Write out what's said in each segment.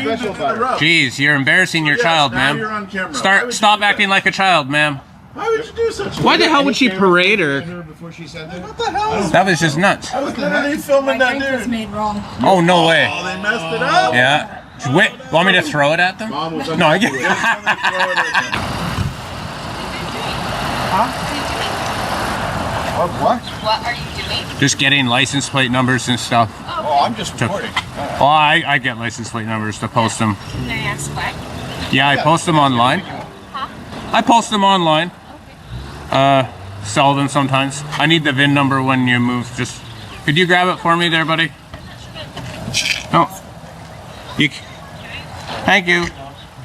special about it? Jeez, you're embarrassing your child, ma'am. You're on camera. Stop acting like a child, ma'am. Why would you do such a Why the hell would she parade her? Before she said that? What the hell? That was just nuts. I was literally filming that dude. Was made wrong. Oh, no way. Oh, they messed it up. Yeah. Wait, want me to throw it at them? No, I get it. What? What are you doing? Just getting license plate numbers and stuff. Oh, I'm just recording. Well, I get license plate numbers to post them. Can I ask why? Yeah, I post them online. Huh? I post them online. Okay. Sell them sometimes. I need the VIN number when you move. Just, could you grab it for me there, buddy? No. Thank you.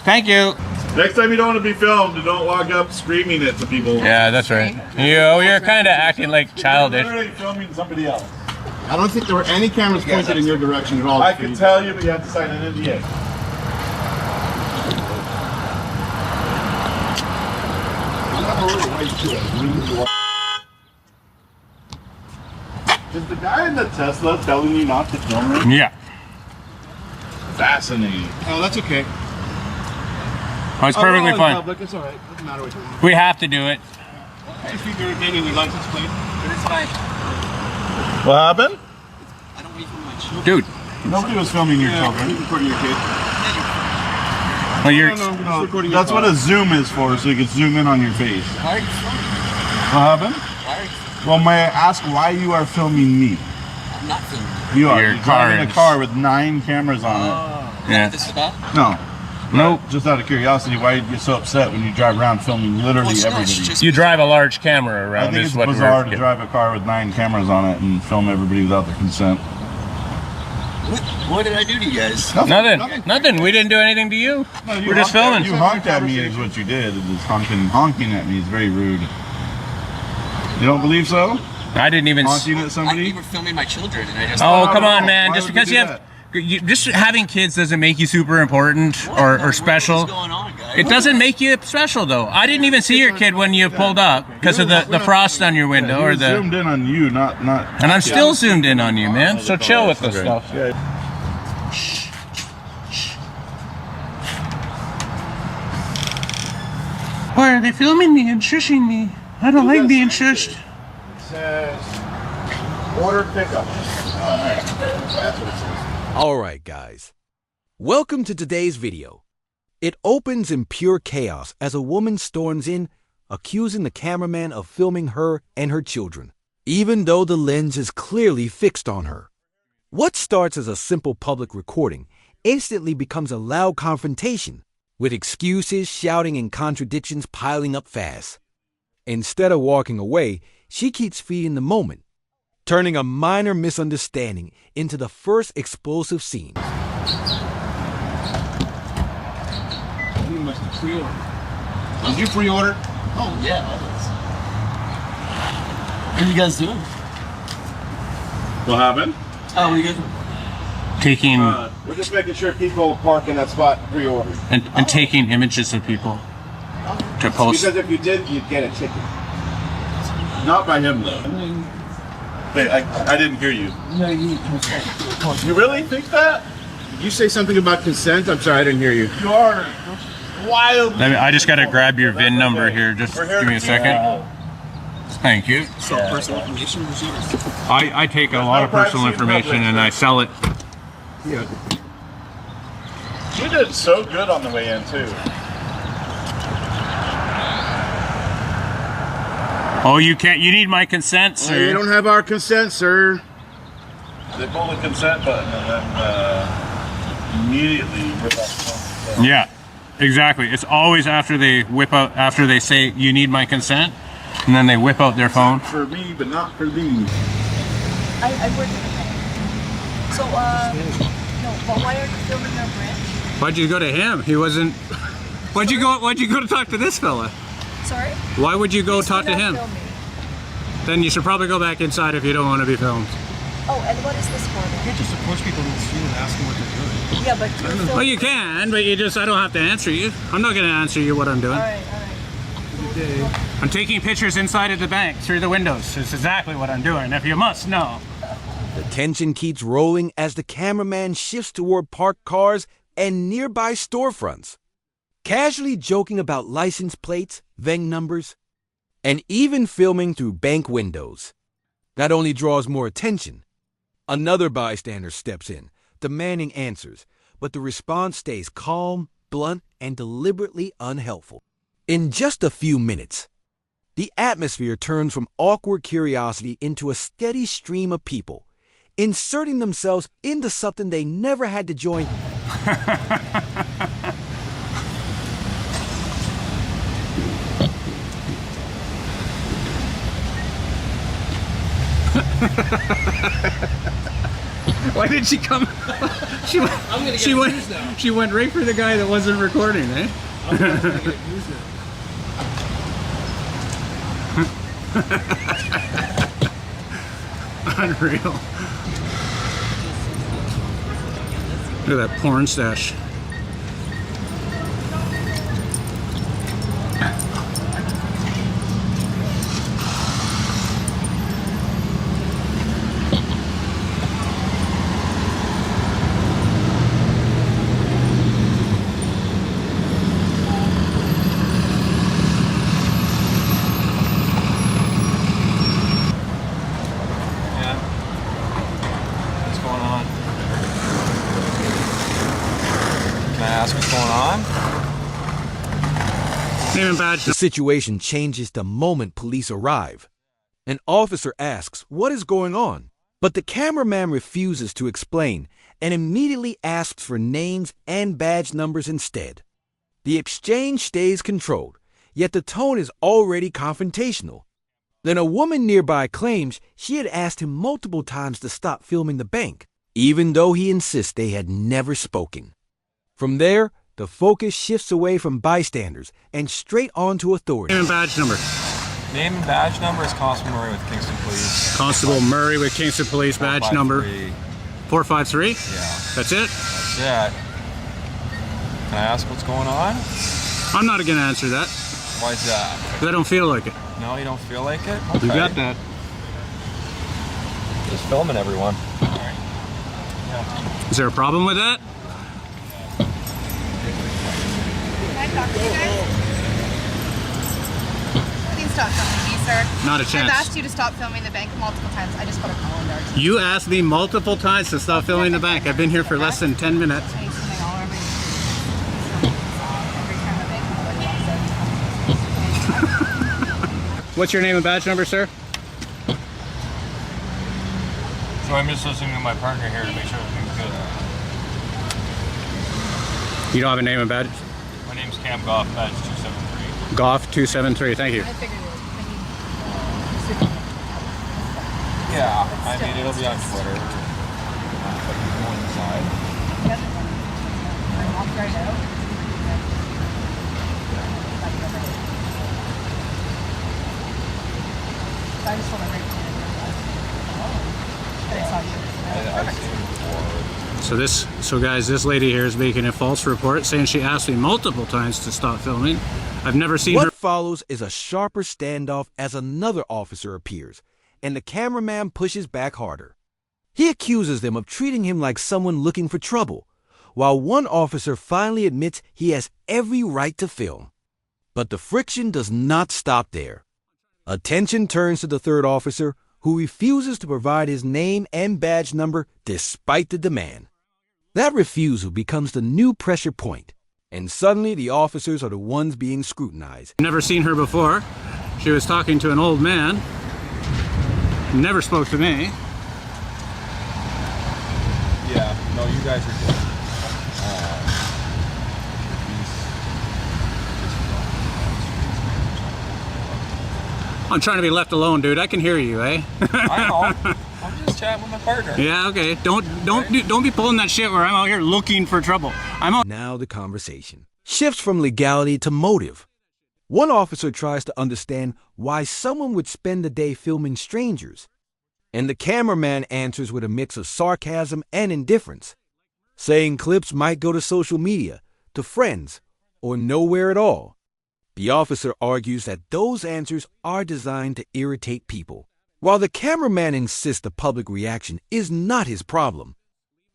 Thank you. Next time you don't want to be filmed, don't walk up screaming it to people. Yeah, that's right. You're kind of acting like childish. You're literally filming somebody else. I don't think there were any cameras pointed in your direction at all. I can tell you, but you have to sign an NDA. Is the guy in the Tesla telling you not to film him? Yeah. Fascinating. Oh, that's okay. Oh, it's perfectly fine. Public, it's all right. Doesn't matter what you want. We have to do it. If you're getting your license plate, but it's fine. What happened? I don't wait for my children. Dude. Nobody was filming your children. Recording your kid. Well, you're... No, that's what a zoom is for, so you can zoom in on your face. Why are you filming? What happened? Why are you Well, may I ask why you are filming me? I'm not filming. You are. Your You're driving car a car with 9 cameras on it. Yeah. This is about? No. Nope. Just out of curiosity, why are you so upset when you drive around filming literally everybody? You drive a large camera around. I think is it's what bizarre we're- to drive a car with 9 cameras on it and film everybody without their consent. What did I do to you guys? Nothing. We didn't do anything to you. No, We're just filming. You honked at me is what you did. It was honking at me is very rude. You don't believe so? I didn't even... Honking at somebody? You were filming my children and I just... Oh, come on, man. Why Just would because you you do have... just having kids doesn't make you super important or special. What's going on, guys? It doesn't make you special, though. I didn't even see your kid when you pulled up because of the frost on your window or the... zoomed in on you, not... And I'm still zoomed in on you, man. So chill with this stuff. Why are they filming me and shushing me? I don't like being shushed. It says order pickup. Alright guys, welcome to today's video. It opens in pure chaos as a woman storms in, accusing the cameraman of filming her and her children, even though the lens is clearly fixed on her. What starts as a simple public recording instantly becomes a loud confrontation, with excuses, shouting, and contradictions piling up fast. Instead of walking away, she keeps feeding the moment, turning a minor misunderstanding into the first explosive scene. You must have pre-ordered. Did you pre-order? Oh, yeah. What are you guys doing? What happened? Oh, what are you guys doing? Taking We're just making sure people park in that spot pre-ordered. and taking images of people to post. Because if you did, you'd get a ticket. Not by him, though. Wait, I didn't hear you. No, you... You really think that? Did you say something about consent? I'm sorry, I didn't hear you. You are wild. I just gotta grab your VIN number here. Just give me a second. Thank you. So, personal information was yours. I take a lot of personal information and I sell it. Yeah. You did so good on the way in, too. Oh, you can't. You need my consent, sir. You don't have our consent, sir. They pull the consent button and then immediately rip out the phone. Yeah, exactly. It's always after they whip out, after they say you need my consent, and then they whip out their phone. For me, but not for thee. I work in the bank. So, no, but why are you filming your branch? Why'd you go to him? He wasn't. Why'd you go to talk to this fella? Sorry? Why would you go talk to You're him? not filming. Then you should probably go back inside if you don't want to be filmed. Oh, and what is this for then? You can't just approach people in the street and ask them what they're doing. Yeah, but you're filming. Well, you can, but I don't have to answer you. I'm not going to answer you what I'm doing. Alright. I'm taking pictures inside of the bank through the windows. It's exactly what I'm doing, if you must know. The tension keeps rolling as the cameraman shifts toward parked cars and nearby storefronts, casually joking about license plates, VIN numbers, and even filming through bank windows. Not only draws more attention, another bystander steps in, demanding answers, but the response stays calm, blunt, and deliberately unhelpful. In just a few minutes, the atmosphere turns from awkward curiosity into a steady stream of people, inserting themselves into something they never had to join. Why did she come? She went right for the guy that wasn't recording, eh? I'm gonna get abused now. Unreal. Look at that porn stash. What's going on? Name and badge. The situation changes the moment police arrive. An officer asks what is going on, but the cameraman refuses to explain and immediately asks for names and badge numbers instead. The exchange stays controlled, yet the tone is already confrontational. Then a woman nearby claims she had asked him multiple times to stop filming the bank, even though he insists they had never spoken. From there, the focus shifts away from bystanders and straight on to authorities. Name and badge number. Name and badge number is Constable Murray with Kingston Police. Constable Murray with Kingston Police, badge number 453. Yeah. That's it? That's it. Can I ask what's going on? I'm not going to answer that. Why is that? Because I don't feel like it. No, you don't feel like it? Okay. You got that. Just filming everyone. Is there a problem with that? Can I talk to you guys? Please stop filming me, sir. Not a chance. I've asked you to stop filming the bank multiple times. I just put a call in there. You asked me multiple times to stop filming the bank. I've been here for less than 10 minutes. I need something all over me. Every time the bank employee walks out. What's your name and badge number, sir? So I'm just listening to my partner here to make sure everything's good. You don't have a name and badge? My name's Cam Goff, badge 273. Goff 273, thank you. I figured it was. Yeah, I mean, it'll be on Twitter. But you go inside. I walked right out. I just told my I've seen it before. So guys, this lady here is making a false report saying she asked me multiple times to stop filming. I've never seen her. What follows is a sharper standoff as another officer appears, and the cameraman pushes back harder. He accuses them of treating him like someone looking for trouble, while one officer finally admits he has every right to film. But the friction does not stop there. Attention turns to the third officer, who refuses to provide his name and badge number despite the demand. That refusal becomes the new pressure point, and suddenly the officers are the ones being scrutinized. Never seen her before. She was talking to an old man. Never spoke to me. Yeah, no, you guys are good. I'm trying to be left alone, dude. I can hear you, eh? I know. I'm just chatting with my partner. Yeah, okay. Don't be pulling that shit where I'm out here looking for trouble. I'm out. Now the conversation shifts from legality to motive. One officer tries to understand why someone would spend the day filming strangers, and the cameraman answers with a mix of sarcasm and indifference, saying clips might go to social media, to friends, or nowhere at all. The officer argues that those answers are designed to irritate people, while the cameraman insists the public reaction is not his problem.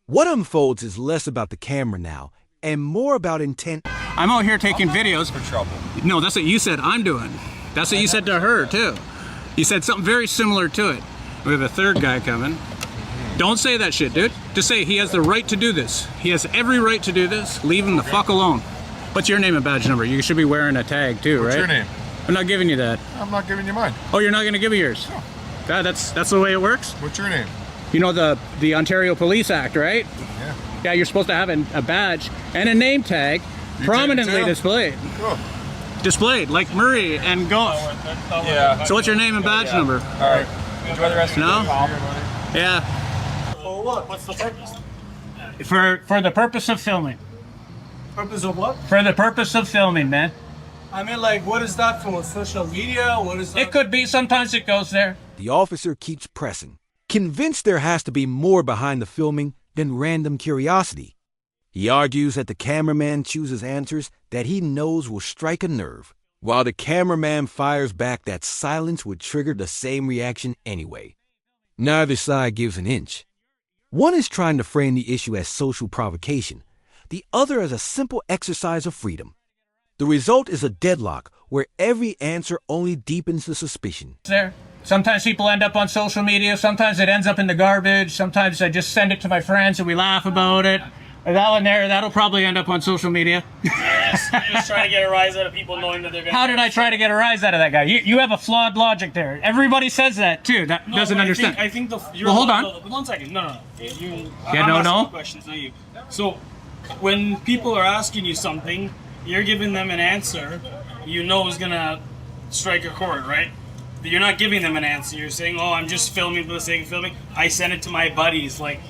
What unfolds is less about the camera now and more about intent. I'm out here taking videos. For trouble. No, that's what you said I'm doing. That's what you said to her, too. You said something very similar to it. We have a third guy coming. Don't say that shit, dude. Just say he has the right to do this. He has every right to do this. Leave him the fuck alone. What's your name and badge number? You should be wearing a tag, too, right? What's your name? I'm not giving you that. I'm not giving you mine. Oh, you're not going to give me yours? No. That's the way it works? What's your name? You know the Ontario Police Act, right? Yeah. Yeah, you're supposed to have a badge and a name tag prominently too? displayed. Cool. Displayed, like Murray and Golf. Yeah. So what's your name and badge number? All right. Enjoy the rest of No? your day. Yeah. For what? What's the purpose? For the purpose of filming. Purpose of what? For the purpose of filming, man. I mean, like, what is that for? Social media? What is that? It could be, sometimes it goes there. The officer keeps pressing, convinced there has to be more behind the filming than random curiosity. He argues that the cameraman chooses answers that he knows will strike a nerve, while the cameraman fires back that silence would trigger the same reaction anyway. Neither side gives an inch. One is trying to frame the issue as social provocation, the other as a simple exercise of freedom. The result is a deadlock where every answer only deepens the suspicion. There. Sometimes people end up on social media, sometimes it ends up in the garbage, sometimes I just send it to my friends and we laugh about it. That one there, that'll probably end up on social media. Just trying to get a rise out of people knowing that they're going to... How did I try to get a rise out of that guy? You have a flawed logic there. Everybody says that too. That doesn't understand. I think well, hold on. 1 second. No. Yeah, I'm no. asking questions, not you. So, when people are asking you something, you're giving them an answer you know is going to strike a chord, right? You're not giving them an answer. You're saying, oh, I'm just filming for the sake of filming. I sent it to my buddies. Like,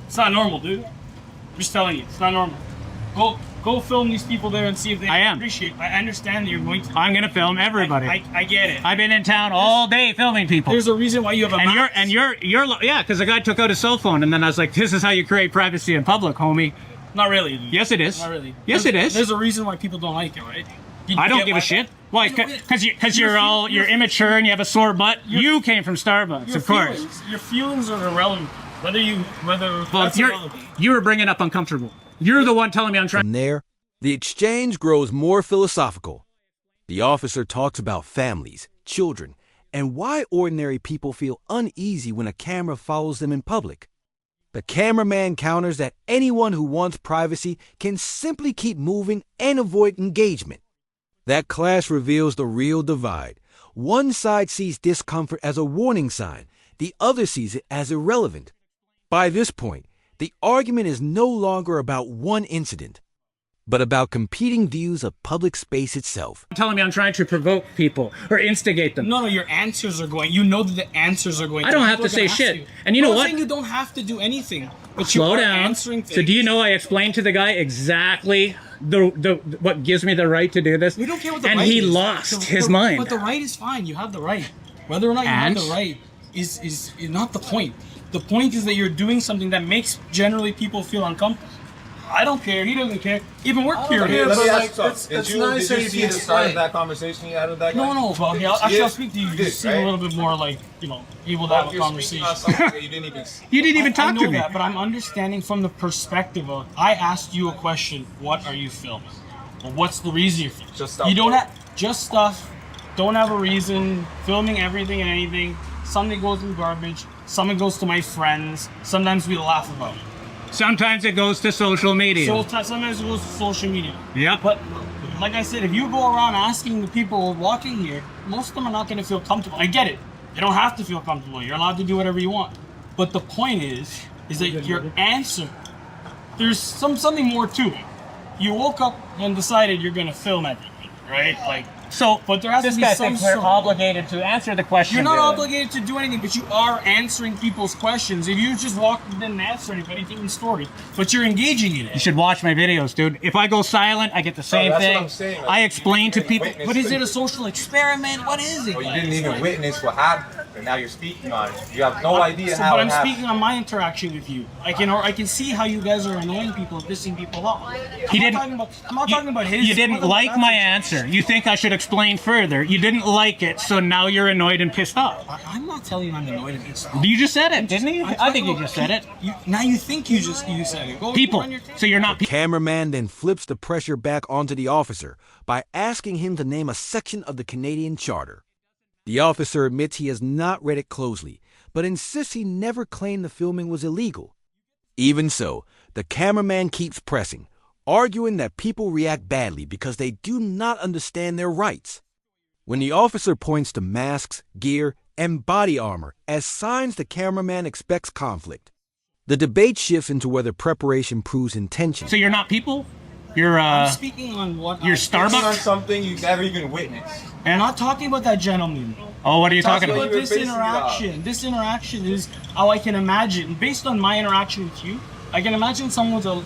it's not normal, dude. I'm just telling you, it's not normal. Go film these people there and see if they appreciate it. I understand that you're going to. I'm going to film everybody. I get it. I've been in town all day filming people. There's a reason why you have a mask. And you're yeah, because the guy took out his cell phone and then I was like, this is how you create privacy in public, homie. Not really. Yes, it is. Not really. Yes, it is. There's a reason why people don't like it, right? I don't give a shit. Why? Because you're immature and you have a sore butt. You came from Starbucks, of course. Your feelings are irrelevant. You were bringing up uncomfortable. You're the one telling me I'm trying. From there, the exchange grows more philosophical. The officer talks about families, children, and why ordinary people feel uneasy when a camera follows them in public. The cameraman counters that anyone who wants privacy can simply keep moving and avoid engagement. That clash reveals the real divide. One side sees discomfort as a warning sign, the other sees it as irrelevant. By this point, the argument is no longer about one incident, but about competing views of public space itself. Telling me I'm trying to provoke people or instigate them. No, your answers are going. You know that the answers are going. I don't have to say shit. And you know what? I'm saying you don't have to do anything. But Slow you are down. answering things. So do you know I explained to the guy exactly the what gives me the right to do this? We don't care what the and right he is. lost his mind. But the right is fine. You have the right. Whether or not you have the right is not the point. The point is that you're doing something that makes generally people feel uncomfortable. I don't care. He doesn't care. Even we're curious. Let me ask you something. It's Did nice you if see you the start of explain. that conversation you had with that guy? No. Well, yeah, I'll speak to you. You did, seem right? a little bit more like, able to have a conversation. You didn't even. You didn't even I talk know to me. that, but I'm understanding from the perspective of, I asked you a question, what are you filming? Well, what's the reason you're filming? Just stuff. You don't have, just stuff, don't have a reason, filming everything and anything. Something goes in garbage, something goes to my friends, sometimes we laugh about it. Sometimes it goes to social media. So sometimes it goes to social media. Yep. But like I said, if you go around asking the people walking here, most of them are not going to feel comfortable. I get it. You don't have to feel comfortable. You're allowed to do whatever you want. But the point is that your answer, there's something more to it. You woke up and decided you're going to film everything, right? But there has to be some we're sort of- obligated to answer the question. You're not obligated to do anything, but you are answering people's questions. If you just walked and didn't answer anybody, different story. But you're engaging in You it. should watch my videos, dude. If I go silent, I get the same that's what thing. I'm saying. I explain to people. Witness But is it a social experiment? What is it? Oh, you didn't even witness what happened. and now you're speaking on it. You have no idea So, how but it I'm happened. speaking on my interaction with you. I can see how you guys are annoying people, pissing people off. He didn't. I'm not talking about his. You didn't like my answer. You think I should explain further. You didn't like it, so now you're annoyed and pissed off. I'm not telling you I'm annoyed and pissed off. You just said it, didn't you? I think you just said it. Now you think you said it. Go People. run your tape. So you're not. Cameraman then flips the pressure back onto the officer by asking him to name a section of the Canadian Charter. The officer admits he has not read it closely, but insists he never claimed the filming was illegal. Even so, the cameraman keeps pressing, arguing that people react badly because they do not understand their rights. When the officer points to masks, gear, and body armor as signs the cameraman expects conflict, the debate shifts into whether preparation proves intention. So you're not people? You're I'm speaking on what you're Speaking on Starbucks? something you've never even witnessed. And I'm not talking about that gentleman. Oh, what are you talking Talk about? But You're this basing it interaction, is how I can imagine. Based on my interaction with you, I can imagine someone with a,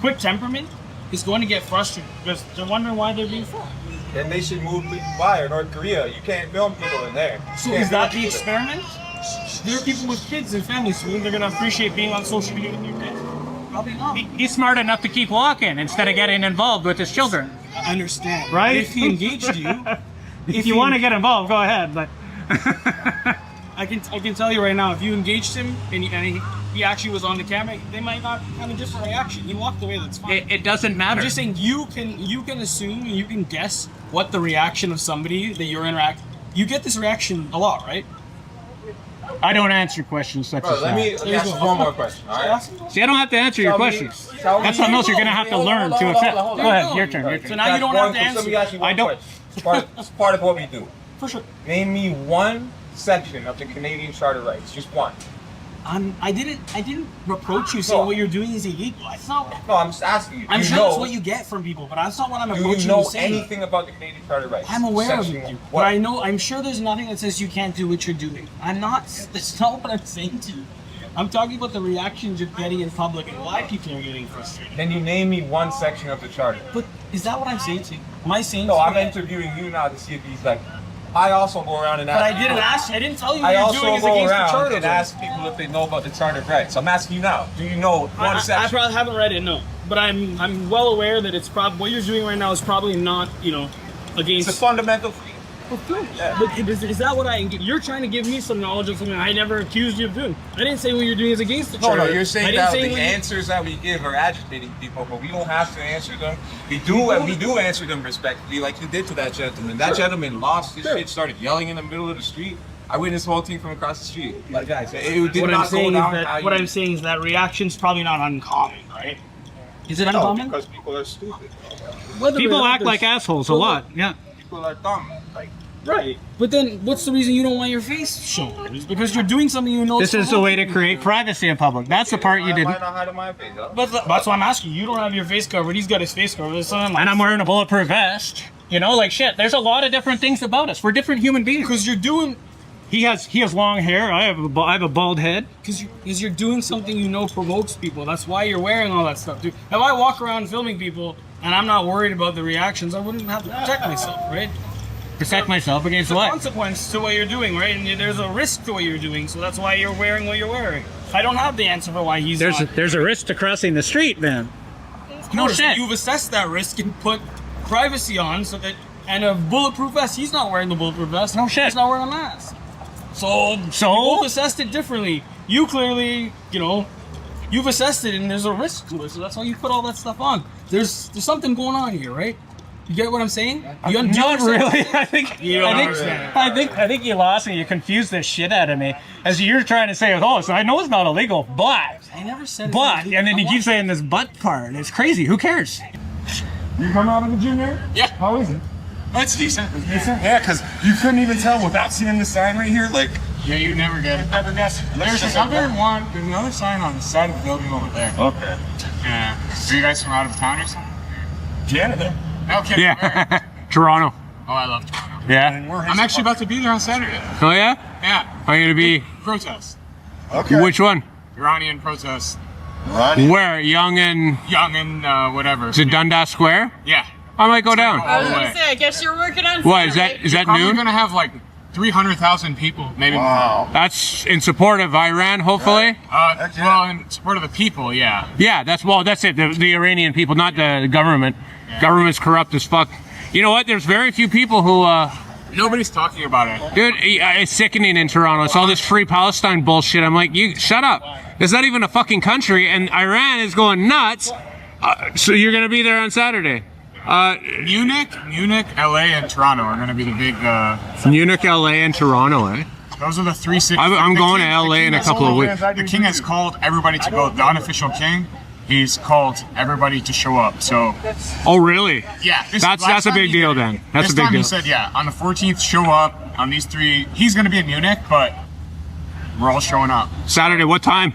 quick temperament is going to get frustrated because they're wondering why they're being filmed. Then they should move by or North Korea. You can't film people in there. So You can't is that film the people there. experiment? There are people with kids and families, so they're gonna appreciate being on social media with your kids. Probably not. He's smart enough to keep walking instead of getting involved with his children. I understand. Right? If he engaged you, If you want to get involved, go ahead. But I can tell you right now, if you engaged him and he actually was on the camera, they might not have a different reaction. He walked away. That's fine. it doesn't matter. I'm just saying you can assume and you can guess what the reaction of somebody that you're interacting. You get this reaction a lot, right? I don't answer questions such Bro, as let me that. ask you one more question. All right. See, I don't have to answer your Tell me- questions. tell me- That's something else you're going to have to Hold on, learn hold to on, accept. hold on, Go hold on. ahead, your turn. Your So turn. now you don't have to Let me answer. ask you one I don't. question. It's part of what we do. For sure. Name me one section of the Canadian Charter rights. Just one. I didn't reproach you saying No. what you're doing is illegal. That's not. No, I'm just asking you. I'm do sure you know, that's what you get from people, but that's not what I'm Do approaching you know saying. anything about the Canadian Charter rights? I'm aware of Section it, what? but I'm sure there's nothing that says you can't do what you're doing. That's not what I'm saying to you. I'm talking about the reactions you're getting in public and why people are getting frustrated. Can you name me one section of the Charter? But is that what I'm saying to you? Am I saying No, to I'm you? interviewing you now to see if he's like. I also go around and But ask. I didn't ask. I didn't tell you I what you're doing also is go against the around charter. and though. ask people if they know about the Charter rights. I'm asking you now. Do you know one I section? probably haven't read it, no. But I'm well aware that it's probably what you're doing right now is probably not against. It's a fundamental freedom. Yeah. But is that what you're trying to give me some knowledge of something I never accused you of doing? I didn't say what you're doing is against the No, charter. no, you're I saying didn't that say the what you- answers that we give are agitating people, but we don't have to answer them. We do answer them respectfully, like you did to that gentleman. That gentleman lost his shit, started yelling in the middle of the street. I witnessed the whole thing from across the street. Like guys, it did What I'm not go saying down is how that you I'm saying is that reaction's probably not uncommon, right? Is it No, uncommon? because people are stupid. People act like assholes a lot. Yeah. People are dumb. Like, Right. But then what's the reason you don't want your face shown? It's because you're doing something you know. This is the way to create privacy in public. That's the part you why am I didn't. not hiding my face? Huh? But that's why I'm asking you. You don't have your face covered. He's got his face covered. So And I'm wearing a bulletproof vest. Like shit. There's a lot of different things about us. We're different human beings. because you're doing He has long hair. I have a bald head. because you're doing something you know provokes people. That's why you're wearing all that stuff, dude. If I walk around filming people and I'm not worried about the reactions, I wouldn't have to protect myself, right? Protect myself against There's a what? consequence to what you're doing, right? And there's a risk to what you're doing, so that's why you're wearing what you're wearing. I don't have the answer for why he's not. There's a risk to crossing the street, then. No course, shit. You've assessed that risk and put privacy on so that, and a bulletproof vest. He's not wearing the bulletproof vest. No shit. He's not wearing a mask. So we both assessed it differently. You clearly, you've assessed it and there's a risk to it. So that's why you put all that stuff on. There's something going on here, right? You get what I'm saying? You Not really. I think you lost and you confused the shit out of me. As you're trying to say, so I know it's not illegal, but I never said it. and then you keep saying this but part. It's crazy. Who cares? You come out of the gym here? Yeah. How is it? That's decent. It's decent? Yeah, because you couldn't even tell without seeing the sign right here. Like, Yeah, you'd never get it. never guess. There's another one. There's another sign on the side of the building over there. Okay. Yeah. Are you guys from out of town or something? Canada. No kidding. Yeah. Toronto. Oh, I love Toronto. Yeah. And we're I'm actually about to be there on Saturday. Oh yeah. Yeah. Are you gonna be? Protest. Okay. Which one? Iranian protest. Ronnie. Where? Young and Young and whatever. is it Dundas Square? Yeah. I might go down. I was All the gonna way. say, I guess you're working on. What is Saturday. that? Is that Probably noon? gonna have like 300,000 people, maybe Wow. That's in support of Iran, hopefully. more. Well, in support of the people, yeah. Yeah, that's it. The Iranian people, not the government. Government's corrupt as fuck. You know what? There's very few people who. Nobody's talking about it. Dude, it's sickening in Toronto. It's all this free Palestine bullshit. I'm like, you shut up. It's not even a fucking country, and Iran is going nuts. So you're gonna be there on Saturday. Munich, LA, and Toronto are going to be the big. Munich, LA, and Toronto, eh? Those are the 3 cities. I'm going to LA in a couple of weeks. The king has called everybody to go. The unofficial king, he's called everybody to show up. So. Oh, really? Yeah. That's a big deal then. That's a big deal. He said, yeah, on the 14th, show up on these 3. He's going to be in Munich, but we're all showing up. Saturday, what time?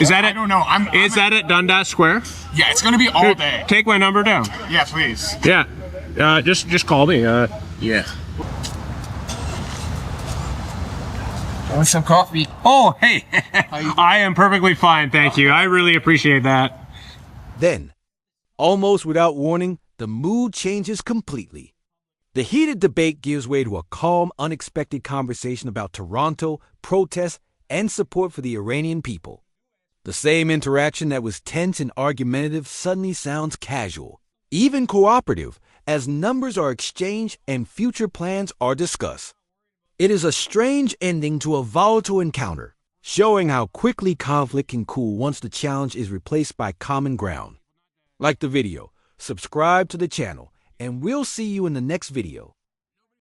Is that it? I don't know. Is that at Dundas Square? Yeah, it's going to be all day. Take my number down. Yeah, please. Yeah. Just call me. Yeah. Want some coffee? Oh, hey. I am perfectly fine, thank you. I really appreciate that. Then, almost without warning, the mood changes completely. The heated debate gives way to a calm, unexpected conversation about Toronto, protests, and support for the Iranian people. The same interaction that was tense and argumentative suddenly sounds casual, even cooperative, as numbers are exchanged and future plans are discussed. It is a strange ending to a volatile encounter, showing how quickly conflict can cool once the challenge is replaced by common ground. Like the video, subscribe to the channel, and we'll see you in the next video.